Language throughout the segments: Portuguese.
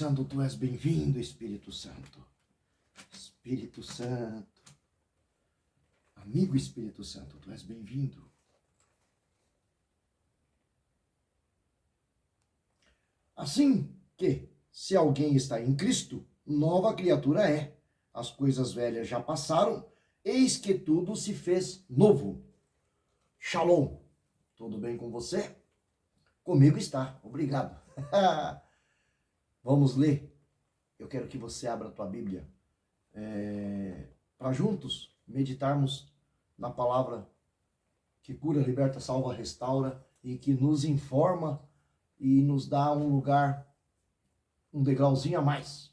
Santo, tu és bem-vindo, Espírito Santo. Espírito Santo. Amigo Espírito Santo, tu és bem-vindo. Assim que, se alguém está em Cristo, nova criatura é. As coisas velhas já passaram, eis que tudo se fez novo. Shalom. Tudo bem com você? Comigo está. Obrigado. Vamos ler? Eu quero que você abra a tua Bíblia para juntos meditarmos na palavra que cura, liberta, salva, restaura e que nos informa e nos dá um lugar, um degrauzinho a mais.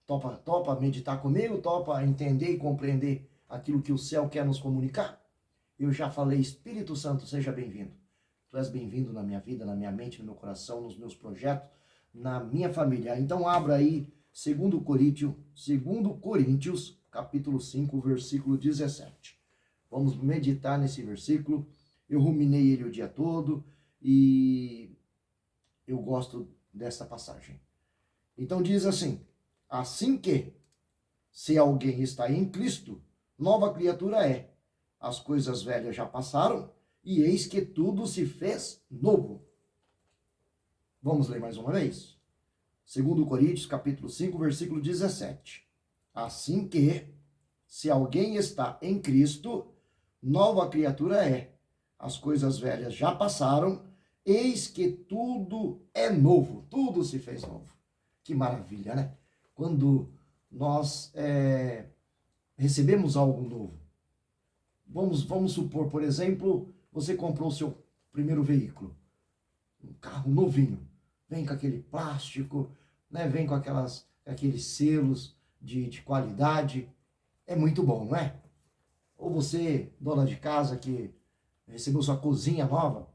Topa meditar comigo? Topa entender e compreender aquilo que o céu quer nos comunicar? Eu já falei, Espírito Santo, seja bem-vindo. Tu és bem-vindo na minha vida, na minha mente, no meu coração, nos meus projetos, na minha família. Então abra aí 2 Coríntios, capítulo 5, versículo 17. Vamos meditar nesse versículo. Eu ruminei ele o dia todo e eu gosto desta passagem. Então diz assim: assim que, se alguém está em Cristo, nova criatura é. As coisas velhas já passaram e eis que tudo se fez novo. Vamos ler mais uma vez? 2 Coríntios, capítulo 5, versículo 17. Assim que, se alguém está em Cristo, nova criatura é. As coisas velhas já passaram, eis que tudo é novo. Tudo se fez novo. Que maravilha, né? Quando nós recebemos algo novo. Vamos supor, por exemplo, você comprou o seu primeiro veículo. Um carro novinho. Vem com aquele plástico, né? Vem com aqueles selos de qualidade. É muito bom, não é? Ou você, dona de casa, que recebeu sua cozinha nova,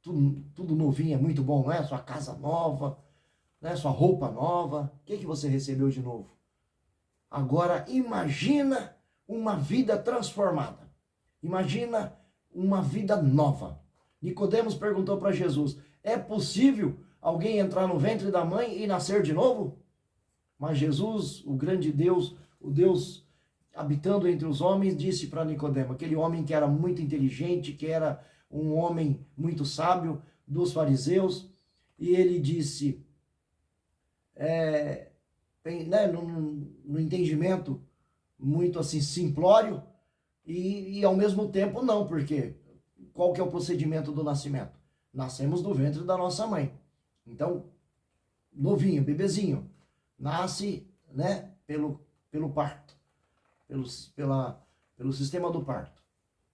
tudo novinho, é muito bom, não é? Sua casa nova, né? Sua roupa nova. O que você recebeu de novo? Agora, imagina uma vida transformada. Imagina uma vida nova. Nicodemos perguntou para Jesus: é possível alguém entrar no ventre da mãe e nascer de novo? Mas Jesus, o grande Deus, o Deus habitando entre os homens, disse para Nicodemo, aquele homem que era muito inteligente, que era um homem muito sábio dos fariseus, e ele disse, no entendimento muito assim simplório, e ao mesmo tempo não, porque qual que é o procedimento do nascimento? Nascemos do ventre da nossa mãe. Então, novinho, bebezinho, nasce, né, pelo parto, pelo sistema do parto.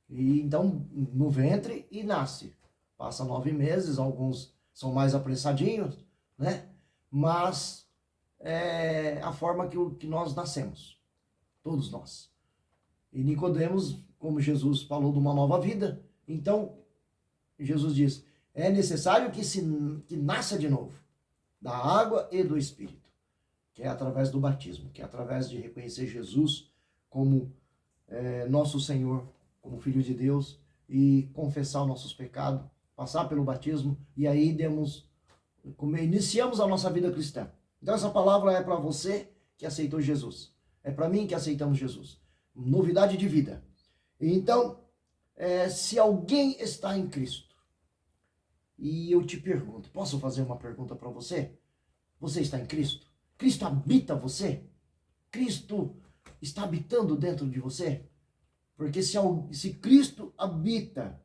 E então, no ventre e nasce. Passa 9 meses, alguns são mais apressadinhos, né? Mas é a forma que nós nascemos, todos nós. E Nicodemos, como Jesus falou de uma nova vida, então Jesus diz, é necessário que nasça de novo, da água e do Espírito, que é através do batismo, que é através de reconhecer Jesus como nosso Senhor, como Filho de Deus, e confessar os nossos pecados, passar pelo batismo, e aí iniciamos a nossa vida cristã. Então essa palavra é para você que aceitou Jesus, é para mim que aceitamos Jesus. Novidade de vida. Então, se alguém está em Cristo, e eu te pergunto, posso fazer uma pergunta para você? Você está em Cristo? Cristo habita você? Cristo está habitando dentro de você? Porque se Cristo habita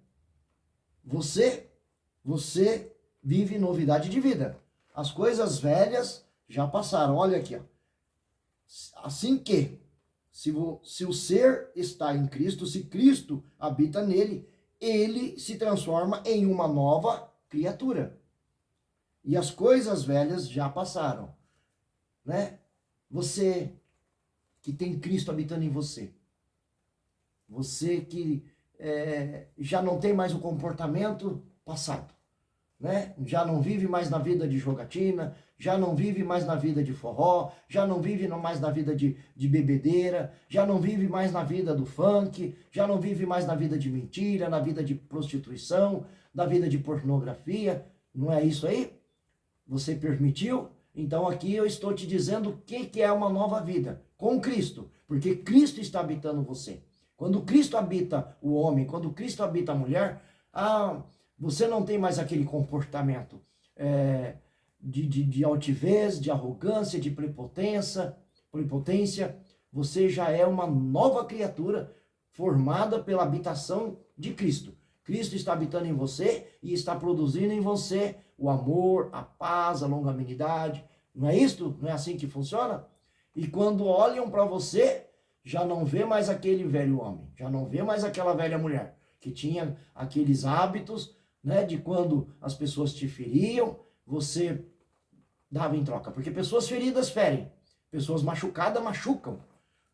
você vive novidade de vida. As coisas velhas já passaram. Olha aqui, ó. Assim que se o ser está em Cristo, se Cristo habita nele, ele se transforma em uma nova criatura. E as coisas velhas já passaram, né? Você que tem Cristo habitando em você, você que já não tem mais o comportamento passado, né? Já não vive mais na vida de jogatina, já não vive mais na vida de forró, já não vive mais na vida de bebedeira, já não vive mais na vida do funk, já não vive mais na vida de mentira, na vida de prostituição, na vida de pornografia. Não é isso aí? Você permitiu? Então aqui eu estou te dizendo o que é uma nova vida com Cristo, porque Cristo está habitando você. Quando Cristo habita o homem, quando Cristo habita a mulher, você não tem mais aquele comportamento de altivez, de arrogância, de prepotência. Você já é uma nova criatura formada pela habitação de Cristo. Cristo está habitando em você e está produzindo em você o amor, a paz, a longanimidade. Não é isto? Não é assim que funciona? E quando olham para você, já não vê mais aquele velho homem, já não vê mais aquela velha mulher, que tinha aqueles hábitos, né, de quando as pessoas te feriam, você dava em troca. Porque pessoas feridas ferem, pessoas machucadas machucam,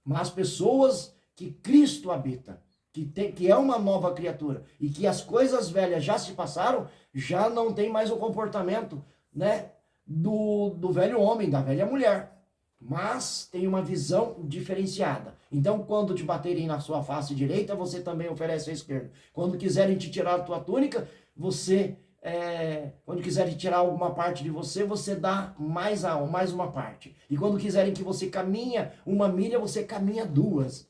mas pessoas que Cristo habita, que é uma nova criatura, e que as coisas velhas já se passaram, já não tem mais o comportamento, né, do velho homem, da velha mulher. Mas tem uma visão diferenciada. Então, quando te baterem na sua face direita, você também oferece a esquerda. Quando quiserem te tirar a tua túnica, quando quiserem tirar alguma parte de você, você dá mais uma parte. E quando quiserem que você caminha 1 milha, você caminha 2.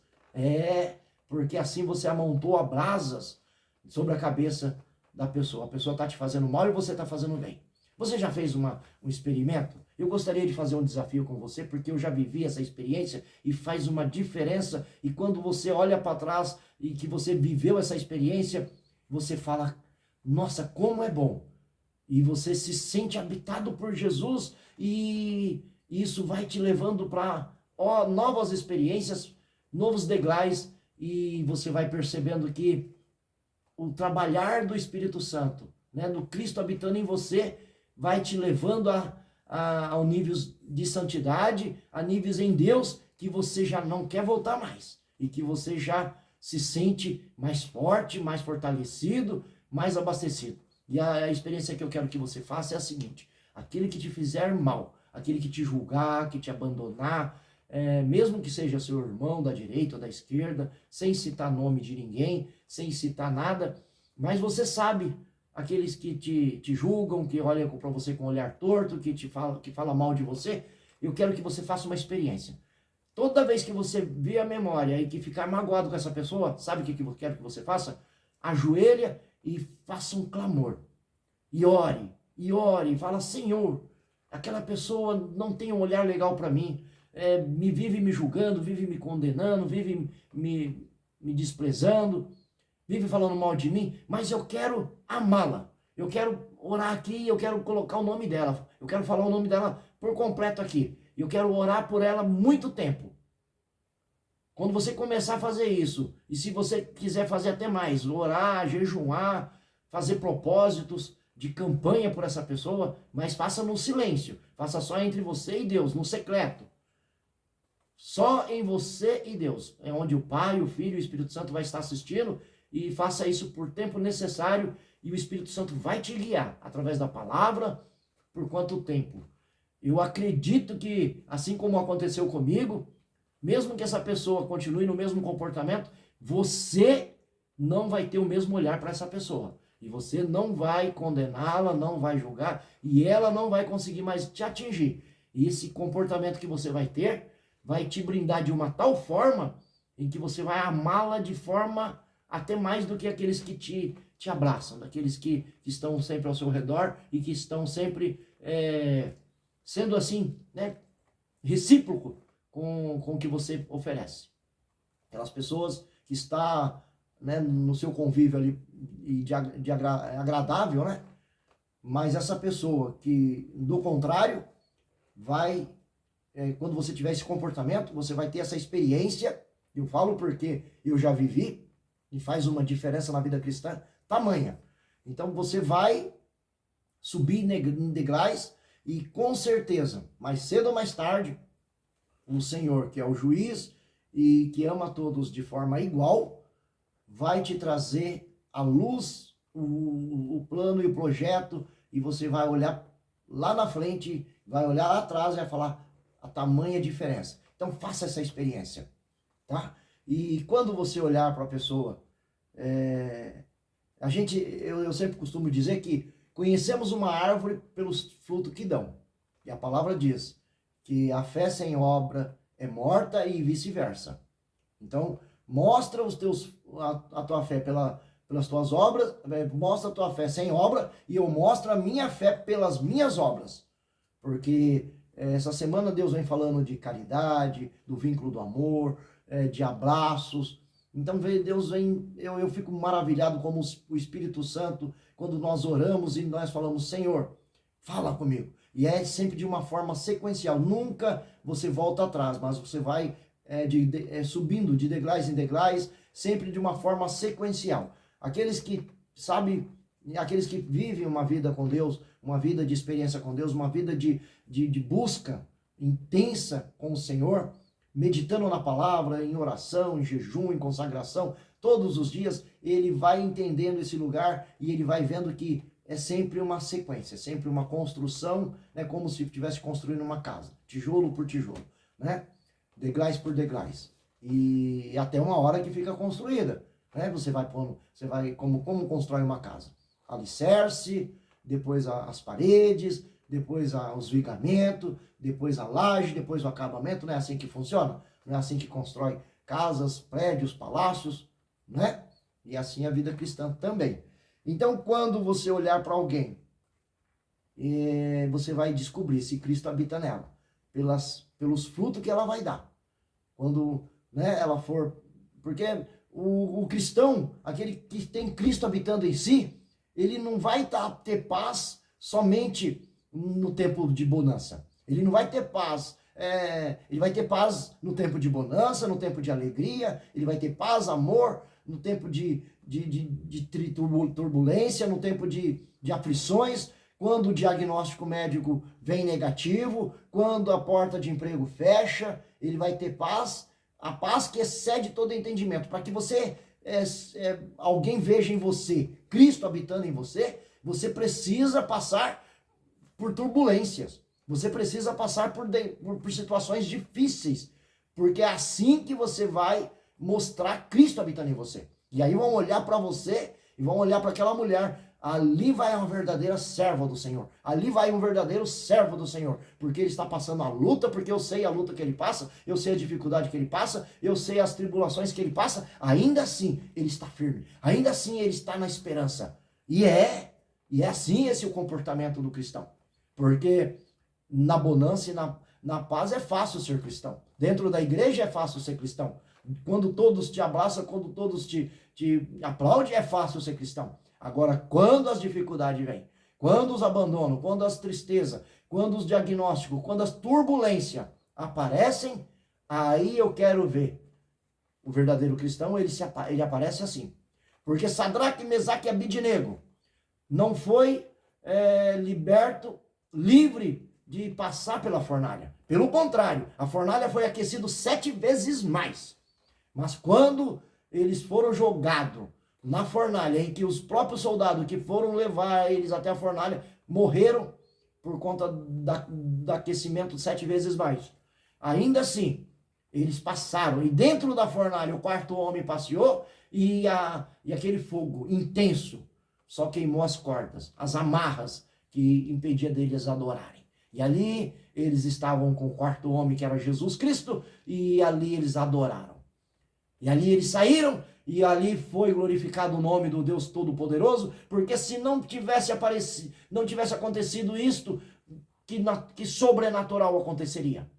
Porque assim você amontoa brasas sobre a cabeça da pessoa. A pessoa está te fazendo mal e você está fazendo bem. Você já fez um experimento? Eu gostaria de fazer um desafio com você, porque eu já vivi essa experiência e faz uma diferença. E quando você olha para trás e que você viveu essa experiência, você fala, nossa, como é bom. E você se sente habitado por Jesus e isso vai te levando para novas experiências, novos degraus, e você vai percebendo que o trabalhar do Espírito Santo, né, do Cristo habitando em você, vai te levando a níveis de santidade, a níveis em Deus, que você já não quer voltar mais. E que você já se sente mais forte, mais fortalecido, mais abastecido. E a experiência que eu quero que você faça é a seguinte: aquele que te fizer mal, aquele que te julgar, que te abandonar, mesmo que seja seu irmão da direita ou da esquerda, sem citar nome de ninguém, sem citar nada, mas você sabe, aqueles que te julgam, que olham para você com um olhar torto, que fala mal de você, eu quero que você faça uma experiência. Toda vez que você vê a memória e que ficar magoado com essa pessoa, sabe o que eu quero que você faça? Ajoelha e faça um clamor. E ore, e fala, Senhor, aquela pessoa não tem um olhar legal para mim, vive me julgando, vive me condenando, vive me desprezando, vive falando mal de mim, mas eu quero amá-la. Eu quero orar aqui, eu quero colocar o nome dela. Eu quero falar o nome dela por completo aqui. Eu quero orar por ela muito tempo. Quando você começar a fazer isso, e se você quiser fazer até mais, orar, jejuar, fazer propósitos de campanha por essa pessoa, mas faça no silêncio. Faça só entre você e Deus, no secreto. Só em você e Deus. É onde o Pai, o Filho e o Espírito Santo vai estar assistindo. E faça isso por tempo necessário e o Espírito Santo vai te guiar através da palavra por quanto tempo. Eu acredito que, assim como aconteceu comigo, mesmo que essa pessoa continue no mesmo comportamento, você não vai ter o mesmo olhar para essa pessoa. E você não vai condená-la, não vai julgar, e ela não vai conseguir mais te atingir. E esse comportamento que você vai ter vai te brindar de uma tal forma em que você vai amá-la de forma até mais do que aqueles que te abraçam, daqueles que estão sempre ao seu redor e que estão sempre sendo assim, né, recíproco com o que você oferece. Aquelas pessoas que estão, né, no seu convívio ali e agradável, né? Mas essa pessoa que, do contrário, vai, quando você tiver esse comportamento, você vai ter essa experiência, eu falo porque eu já vivi, e faz uma diferença na vida cristã tamanha. Então você vai subir em degraus e com certeza, mais cedo ou mais tarde, o Senhor, que é o juiz e que ama todos de forma igual, vai te trazer à luz o plano e o projeto, e você vai olhar lá na frente, vai olhar lá atrás e vai falar a tamanha diferença. Então faça essa experiência, tá? E quando você olhar para a pessoa, eu sempre costumo dizer que conhecemos uma árvore pelos frutos que dão. E a palavra diz que a fé sem obra é morta e vice-versa. Então, mostra a tua fé pelas tuas obras, mostra a tua fé sem obra, e eu mostro a minha fé pelas minhas obras. Porque essa semana Deus vem falando de caridade, do vínculo do amor, de abraços. Então Deus vem, eu fico maravilhado como o Espírito Santo, quando nós oramos e nós falamos, Senhor, fala comigo. E é sempre de uma forma sequencial. Nunca você volta atrás, mas você vai subindo de degraus em degraus, sempre de uma forma sequencial. Aqueles que aqueles que vivem uma vida com Deus, uma vida de experiência com Deus, uma vida de busca intensa com o Senhor, meditando na palavra, em oração, em jejum, em consagração, todos os dias, ele vai entendendo esse lugar e ele vai vendo que é sempre uma sequência, sempre uma construção, né, como se estivesse construindo uma casa, tijolo por tijolo, né, degraus por degraus, e até uma hora que fica construída, né, você vai como constrói uma casa, alicerce, depois as paredes, depois os vigamentos, depois a laje, depois o acabamento. Não é assim que funciona? Não é assim que constrói casas, prédios, palácios, né? E assim a vida cristã também. Então, quando você olhar para alguém, você vai descobrir se Cristo habita nela, pelos frutos que ela vai dar. Quando, né, ela for... Porque o cristão, aquele que tem Cristo habitando em si, ele não vai ter paz somente no tempo de bonança. Ele não vai ter paz. Ele vai ter paz no tempo de bonança, no tempo de alegria. Ele vai ter paz, amor, no tempo de turbulência, no tempo de aflições. Quando o diagnóstico médico vem negativo, quando a porta de emprego fecha, ele vai ter paz. A paz que excede todo entendimento. Para que você... alguém veja em você Cristo habitando em você, você precisa passar por turbulências, você precisa passar por situações difíceis, porque é assim que você vai mostrar Cristo habitando em você. E aí vão olhar para você e vão olhar para aquela mulher, ali vai uma verdadeira serva do Senhor, ali vai um verdadeiro servo do Senhor, porque ele está passando a luta, porque eu sei a luta que ele passa, eu sei a dificuldade que ele passa, eu sei as tribulações que ele passa, ainda assim ele está firme, ainda assim ele está na esperança. E é assim esse é o comportamento do cristão, porque na bonança e na paz é fácil ser cristão, dentro da igreja é fácil ser cristão, quando todos te abraçam, quando todos te aplaudem, é fácil ser cristão. Agora, quando as dificuldades vêm, quando os abandonos, quando as tristezas, quando os diagnósticos, quando as turbulências aparecem, aí eu quero ver. O verdadeiro cristão, ele aparece assim. Porque Sadraque, Mesaque e Abidnego não foi livre de passar pela fornalha. Pelo contrário, a fornalha foi aquecida 7 vezes mais. Mas quando eles foram jogados na fornalha, em que os próprios soldados que foram levar eles até a fornalha morreram por conta do aquecimento 7 vezes mais. Ainda assim, eles passaram, e dentro da fornalha o quarto homem passeou, e aquele fogo intenso só queimou as cordas, as amarras que impedia deles adorarem. E ali eles estavam com o quarto homem, que era Jesus Cristo, e ali eles adoraram. E ali eles saíram, e ali foi glorificado o nome do Deus Todo-Poderoso, porque se não tivesse acontecido isto, que sobrenatural aconteceria?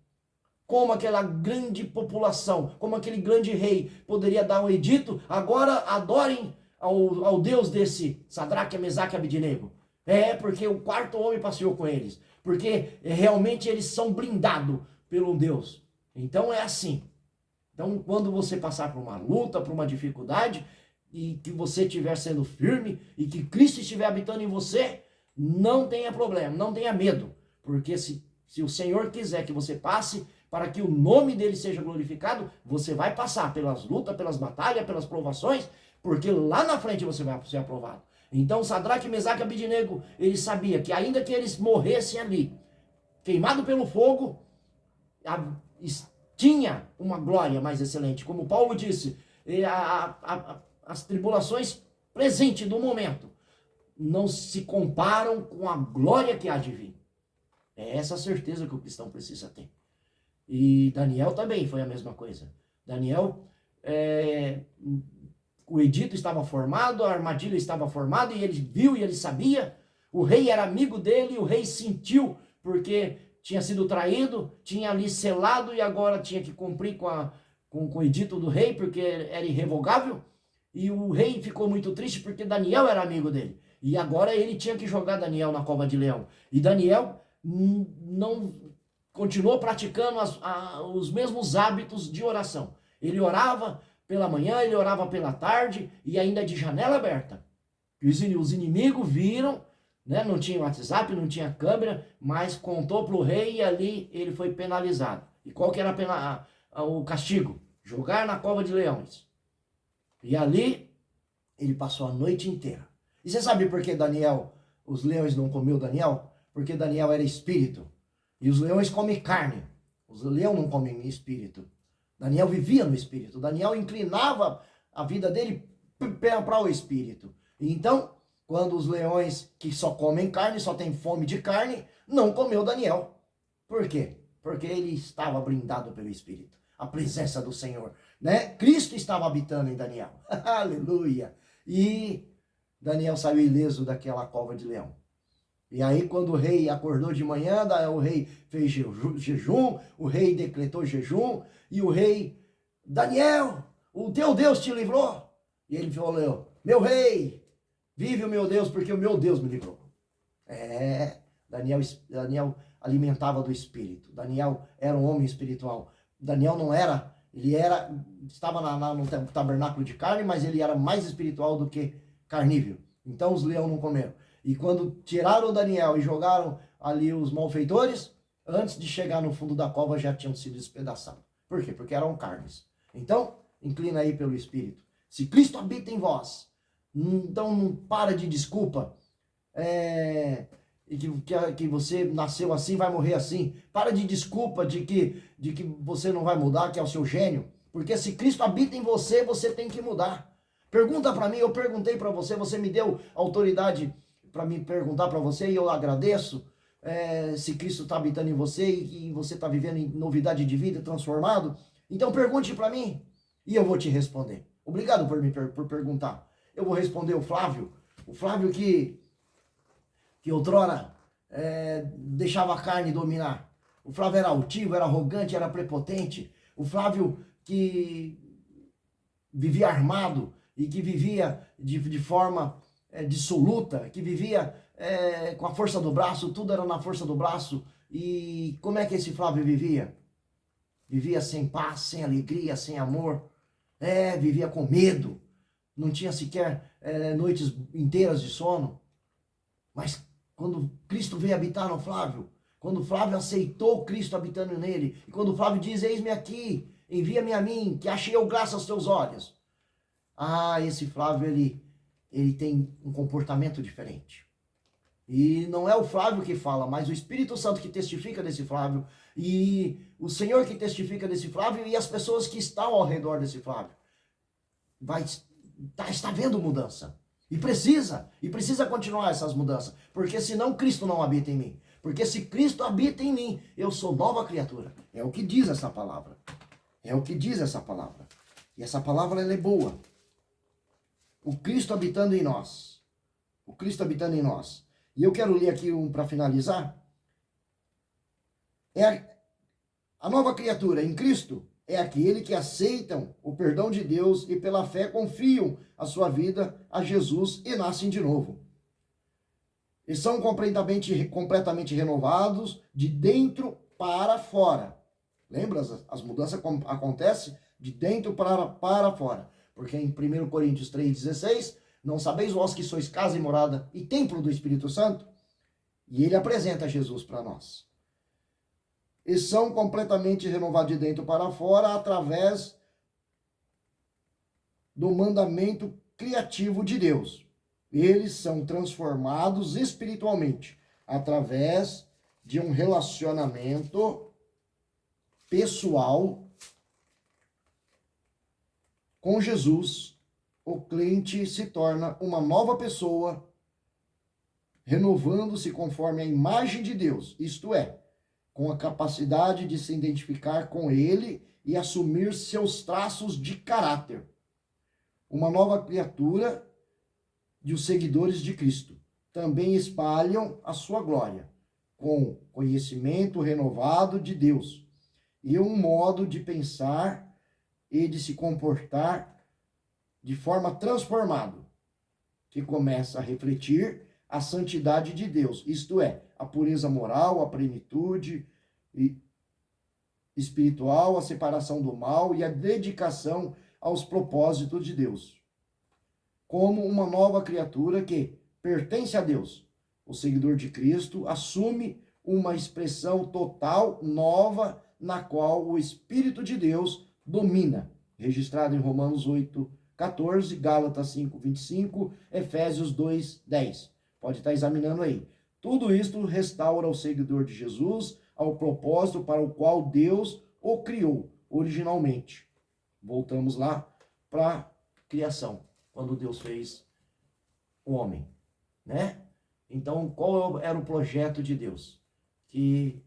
Como aquela grande população, como aquele grande rei poderia dar um edito, agora adorem ao Deus desse Sadraque, Mesaque e Abidnego. Porque o quarto homem passeou com eles, porque realmente eles são blindados pelo Deus. Então é assim. Então, quando você passar por uma luta, por uma dificuldade, e que você estiver sendo firme, e que Cristo estiver habitando em você, não tenha problema, não tenha medo. Porque se o Senhor quiser que você passe, para que o nome dele seja glorificado, você vai passar pelas lutas, pelas batalhas, pelas provações, porque lá na frente você vai ser aprovado. Então, Sadraque, Mesaque e Abidnego, ele sabia que ainda que eles morressem ali, queimado pelo fogo, tinha uma glória mais excelente. Como Paulo disse, as tribulações presentes do momento não se comparam com a glória que há de vir. É essa a certeza que o cristão precisa ter. E Daniel também foi a mesma coisa. Daniel, o edito estava formado, a armadilha estava formada, e ele viu e ele sabia. O rei era amigo dele, o rei sentiu, porque tinha sido traído, tinha ali selado e agora tinha que cumprir com o edito do rei, porque era irrevogável. E o rei ficou muito triste porque Daniel era amigo dele. E agora ele tinha que jogar Daniel na cova de leão. E Daniel não continuou praticando os mesmos hábitos de oração. Ele orava pela manhã, ele orava pela tarde e ainda de janela aberta. Os inimigos viram, né? Não tinha WhatsApp, não tinha câmera, mas contou para o rei e ali ele foi penalizado. E qual que era o castigo? Jogar na cova de leões. E ali ele passou a noite inteira. E você sabe por que os leões não comiam Daniel? Porque Daniel era espírito. E os leões comem carne. Os leões não comem espírito. Daniel vivia no espírito. Daniel inclinava a vida dele para o espírito. Então, quando os leões que só comem carne, só têm fome de carne, não comeu Daniel. Por quê? Porque ele estava blindado pelo espírito. A presença do Senhor, né? Cristo estava habitando em Daniel. Aleluia! E Daniel saiu ileso daquela cova de leão. E aí, quando o rei acordou de manhã, o rei fez jejum, o rei decretou jejum, e o rei, Daniel, o teu Deus te livrou? E ele falou, meu rei, vive o meu Deus, porque o meu Deus me livrou. Daniel alimentava do espírito. Daniel era um homem espiritual. Daniel não era, estava no tabernáculo de carne, mas ele era mais espiritual do que carnívoro. Então os leões não comeram. E quando tiraram Daniel e jogaram ali os malfeitores, antes de chegar no fundo da cova já tinham sido despedaçados. Por quê? Porque eram carnes. Então, inclina aí pelo Espírito. Se Cristo habita em vós, então não para de desculpa. Que você nasceu assim, vai morrer assim. Para de desculpa de que você não vai mudar, que é o seu gênio. Porque se Cristo habita em você, você tem que mudar. Pergunta para mim, eu perguntei para você, você me deu autoridade para me perguntar para você e eu agradeço. Se Cristo está habitando em você e você está vivendo em novidade de vida, transformado. Então pergunte para mim e eu vou te responder. Obrigado por perguntar. Eu vou responder o Flávio que outrora deixava a carne dominar. O Flávio era altivo, era arrogante, era prepotente. O Flávio que vivia armado e que vivia de forma dissoluta, que vivia com a força do braço, tudo era na força do braço. E como é que esse Flávio vivia? Vivia sem paz, sem alegria, sem amor. Vivia com medo. Não tinha sequer noites inteiras de sono. Mas quando Cristo veio habitar no Flávio, quando o Flávio aceitou Cristo habitando nele, e quando o Flávio diz, eis-me aqui, envia-me a mim, que achei eu graça aos teus olhos. Esse Flávio, ele tem um comportamento diferente. E não é o Flávio que fala, mas o Espírito Santo que testifica desse Flávio, e o Senhor que testifica desse Flávio, e as pessoas que estão ao redor desse Flávio. Está vendo mudança. E precisa continuar essas mudanças, porque senão Cristo não habita em mim. Porque se Cristo habita em mim, eu sou nova criatura. É o que diz essa palavra. E essa palavra, ela é boa. O Cristo habitando em nós. E eu quero ler aqui para finalizar. A nova criatura em Cristo é aquele que aceitam o perdão de Deus e pela fé confiam a sua vida a Jesus e nascem de novo. E são completamente renovados de dentro para fora. Lembra? As mudanças acontecem de dentro para fora. Porque em 1 Coríntios 3,16, não sabeis vós que sois casa e morada e templo do Espírito Santo? E ele apresenta Jesus para nós. E são completamente renovados de dentro para fora através do mandamento criativo de Deus. Eles são transformados espiritualmente através de um relacionamento pessoal com Jesus. O crente se torna uma nova pessoa renovando-se conforme a imagem de Deus, isto é, com a capacidade de se identificar com Ele e assumir seus traços de caráter. Uma nova criatura de os seguidores de Cristo também espalham a sua glória, com conhecimento renovado de Deus e um modo de pensar e de se comportar de forma transformada, que começa a refletir a santidade de Deus, isto é, a pureza moral, a plenitude espiritual, a separação do mal e a dedicação aos propósitos de Deus. Como uma nova criatura que pertence a Deus, o seguidor de Cristo assume uma expressão total nova na qual o Espírito de Deus domina, registrado em Romanos 8:14, Gálatas 5:25, Efésios 2:10. Pode estar examinando aí. Tudo isto restaura o seguidor de Jesus ao propósito para o qual Deus o criou originalmente. Voltamos lá para a criação, quando Deus fez o homem, né? Então, qual era o projeto de Deus? Que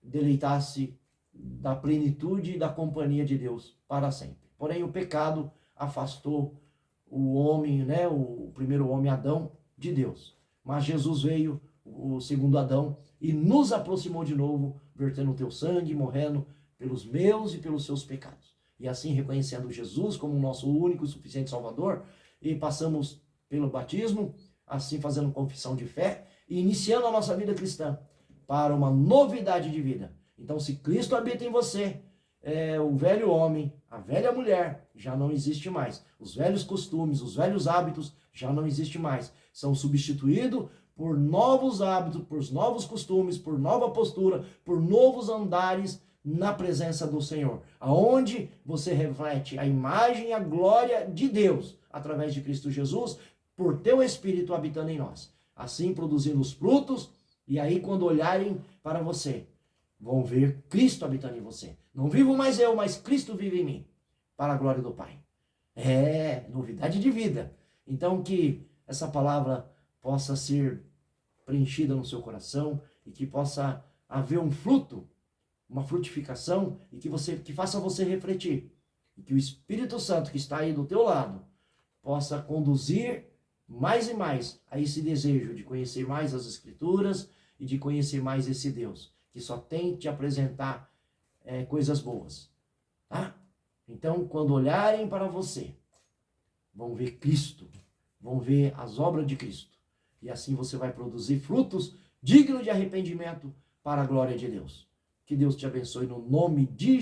deleitasse da plenitude e da companhia de Deus para sempre. Porém, o pecado afastou o homem, né, o primeiro homem, Adão, de Deus. Mas Jesus veio, o segundo Adão, e nos aproximou de novo, vertendo o teu sangue, morrendo pelos meus e pelos seus pecados. E assim, reconhecendo Jesus como o nosso único e suficiente Salvador, e passamos pelo batismo, assim fazendo confissão de fé, e iniciando a nossa vida cristã para uma novidade de vida. Então, se Cristo habita em você, o velho homem, a velha mulher, já não existe mais. Os velhos costumes, os velhos hábitos, já não existem mais. São substituídos por novos hábitos, por novos costumes, por nova postura, por novos andares na presença do Senhor. Aonde você reflete a imagem e a glória de Deus, através de Cristo Jesus, por teu Espírito habitando em nós. Assim, produzindo os frutos, e aí quando olharem para você, vão ver Cristo habitando em você. Não vivo mais eu, mas Cristo vive em mim, para a glória do Pai. Novidade de vida. Então, que essa palavra possa ser preenchida no seu coração e que possa haver um fruto, uma frutificação e que faça você refletir. E que o Espírito Santo que está aí do teu lado possa conduzir mais e mais a esse desejo de conhecer mais as Escrituras e de conhecer mais esse Deus, que só tem te apresentar coisas boas, tá? Então, quando olharem para você, vão ver Cristo, vão ver as obras de Cristo, e assim você vai produzir frutos dignos de arrependimento para a glória de Deus. Que Deus te abençoe no nome de